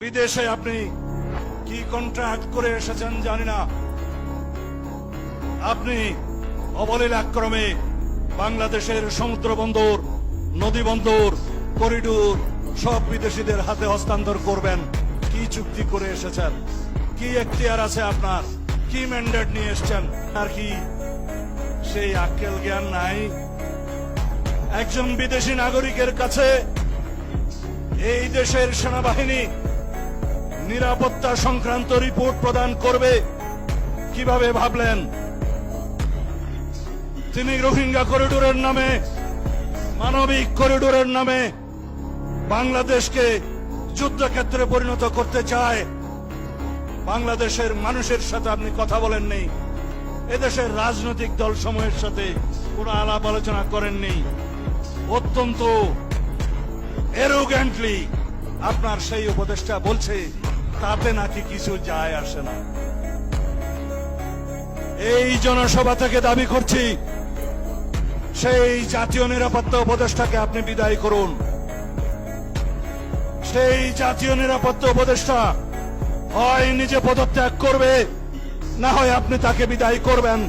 বিদেশে আপনি কি কন্ট্রাক্ট করে এসেছেন জানি না, আপনি অবলীলাক্রমে বাংলাদেশের সমুদ্র বন্দর, নদী বন্দর, করিডোর সব বিদেশিদের হাতে হস্তান্তর করবেন। কি চুক্তি করে এসেছেন? কি এখতিয়ার আছে আপনার? কি ম্যান্ডেট নিয়ে এসেছেন? আর কি সেই আক্কেল জ্ঞান নাই? একজন বিদেশি নাগরিকের কাছে এই দেশের সেনাবাহিনী নিরাপত্তা সংক্রান্ত রিপোর্ট প্রদান করবে কিভাবে ভাবলেন? তিনি রোহিঙ্গা করিডোরের নামে, মানবিক করিডোরের নামে বাংলাদেশকে যুদ্ধক্ষেত্রে পরিণত করতে চায়। বাংলাদেশের মানুষের সাথে আপনি কথা বলেননি, এদেশের রাজনৈতিক দল সমূহের সাথে কোনো আলাপ আলোচনা করেননি। অত্যন্ত এরোগ্যান্টলি আপনার সেই উপদেষ্টা বলছে তাতে নাকি কিছু যায় আসে না। এই জনসভা থেকে দাবি করছি, সেই জাতীয় নিরাপত্তা উপদেষ্টাকে আপনি বিদায় করুন। সেই জাতীয় নিরাপত্তা উপদেষ্টা হয় নিজে পদত্যাগ করবে, না হয় আপনি তাকে বিদায় করবেন।